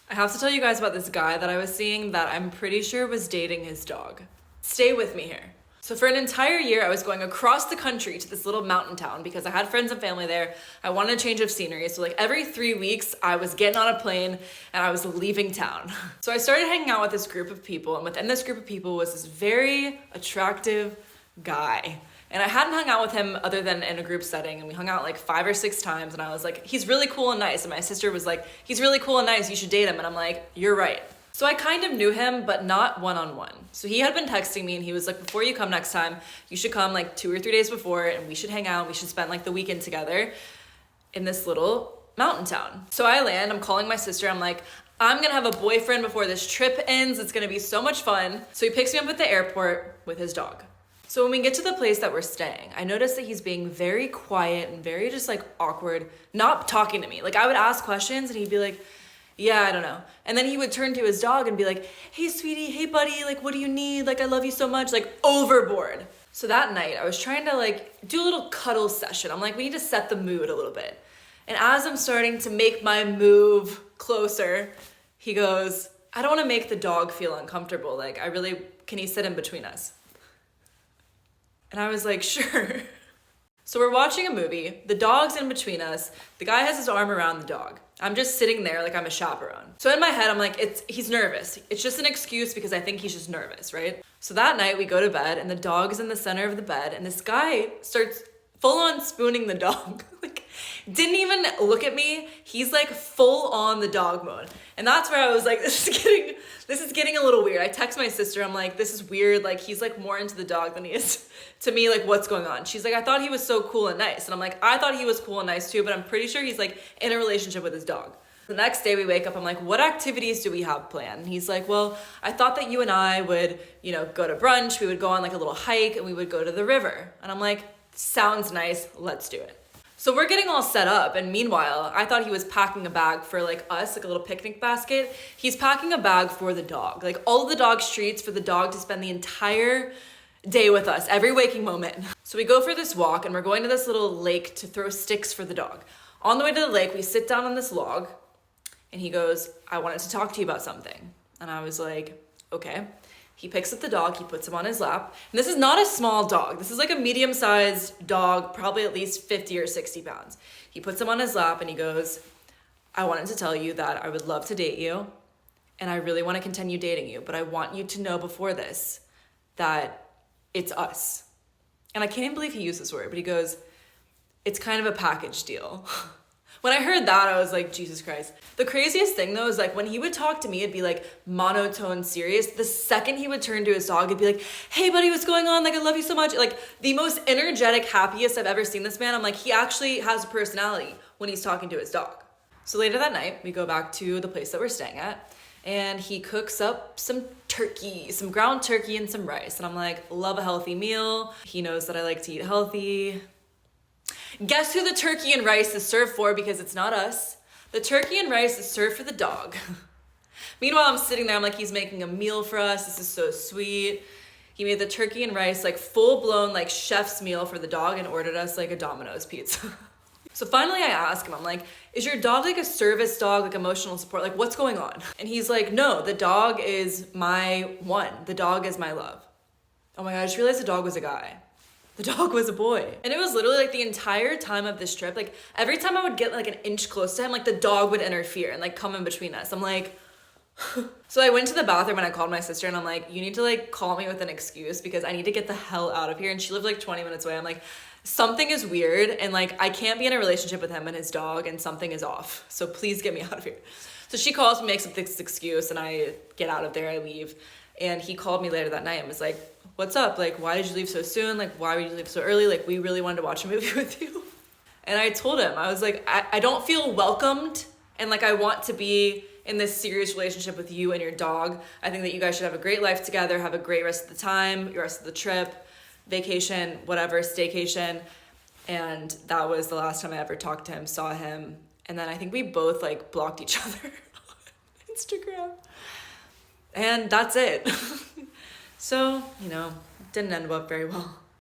I have to tell you guys about this guy that I was seeing that I'm pretty sure was dating his dog. Stay with me here. So for an entire year, I was going across the country to this little mountain town because I had friends and family there. I wanted a change of scenery. So like every 3 weeks, I was getting on a plane and I was leaving town. So I started hanging out with this group of people, and within this group of people was this very attractive guy. And I hadn't hung out with him other than in a group setting, and we hung out like 5 or 6 times, and I was like, he's really cool and nice. And my sister was like, he's really cool and nice, you should date him. And I'm like, you're right. So I kind of knew him, but not one-on-one. So he had been texting me and he was like, before you come next time, you should come like 2 or 3 days before and we should hang out. We should spend like the weekend together in this little mountain town. So I land, I'm calling my sister. I'm like, I'm gonna have a boyfriend before this trip ends. It's gonna be so much fun. So he picks me up at the airport with his dog. So when we get to the place that we're staying, I notice that he's being very quiet and very just like awkward, not talking to me. Like I would ask questions and he'd be like, yeah, I don't know. And then he would turn to his dog and be like, hey, sweetie, hey, buddy, like, what do you need? Like, I love you so much, like overboard. So that night I was trying to like do a little cuddle session. I'm like, we need to set the mood a little bit. And as I'm starting to make my move closer, he goes, I don't want to make the dog feel uncomfortable. Like, can he sit in between us? And I was like, sure. So we're watching a movie, the dog's in between us, the guy has his arm around the dog. I'm just sitting there like I'm a chaperone. So in my head, I'm like, he's nervous. It's just an excuse because I think he's just nervous, right? So that night we go to bed and the dog's in the center of the bed and this guy starts full on spooning the dog. Like, didn't even look at me. He's like full on the dog mode. And that's where I was like, this is getting a little weird. I text my sister, I'm like, this is weird. Like, he's like more into the dog than he is to me. Like, what's going on? She's like, I thought he was so cool and nice. And I'm like, I thought he was cool and nice too, but I'm pretty sure he's like in a relationship with his dog. The next day we wake up, I'm like, what activities do we have planned? And he's like, well, I thought that you and I would, go to brunch. We would go on like a little hike and we would go to the river. And I'm like, sounds nice. Let's do it. So we're getting all set up, and meanwhile, I thought he was packing a bag for like us, like a little picnic basket. He's packing a bag for the dog, like all of the dog's treats for the dog to spend the entire day with us, every waking moment. So we go for this walk, and we're going to this little lake to throw sticks for the dog. On the way to the lake, we sit down on this log, and he goes, I wanted to talk to you about something. And I was like, okay. He picks up the dog, he puts him on his lap. And this is not a small dog. This is like a medium-sized dog, probably at least 50 or 60 pounds. He puts him on his lap and he goes, I wanted to tell you that I would love to date you and I really want to continue dating you, but I want you to know before this that it's us. And I can't even believe he used this word, but he goes, it's kind of a package deal. When I heard that, I was like, Jesus Christ. The craziest thing though is like when he would talk to me, it'd be like monotone serious. The second he would turn to his dog, it'd be like, hey buddy, what's going on? Like, I love you so much. Like the most energetic, happiest I've ever seen this man. I'm like, he actually has a personality when he's talking to his dog. So later that night, we go back to the place that we're staying at and he cooks up some turkey, some ground turkey and some rice. And I'm like, love a healthy meal. He knows that I like to eat healthy. Guess who the turkey and rice is served for, because it's not us. The turkey and rice is served for the dog. Meanwhile, I'm sitting there, I'm like, he's making a meal for us. This is so sweet. He made the turkey and rice, like full blown, like chef's meal for the dog and ordered us like a Domino's pizza. So finally I ask him, I'm like, is your dog like a service dog, like emotional support? Like what's going on? And he's like, no, the dog is my one. The dog is my love. Oh my God, I just realized the dog was a guy. The dog was a boy. And it was literally like the entire time of this trip, like every time I would get like an inch close to him, like the dog would interfere and like come in between us. I'm like, so I went to the bathroom and I called my sister and I'm like, you need to like call me with an excuse because I need to get the hell out of here. And she lived like 20 minutes away. I'm like, something is weird and like I can't be in a relationship with him and his dog and something is off. So please get me out of here. So she calls me, makes up this excuse and I get out of there, I leave. And he called me later that night and was like, what's up? Like, why did you leave so soon? Like, why would you leave so early? Like, we really wanted to watch a movie with you. And I told him, I was like, I don't feel welcomed. And like, I want to be in this serious relationship with you and your dog. I think that you guys should have a great life together, have a great rest of the time, your rest of the trip, vacation, whatever, staycation. And that was the last time I ever talked to him, saw him. And then I think we both like blocked each other on Instagram. And that's it. So, didn't end up very well.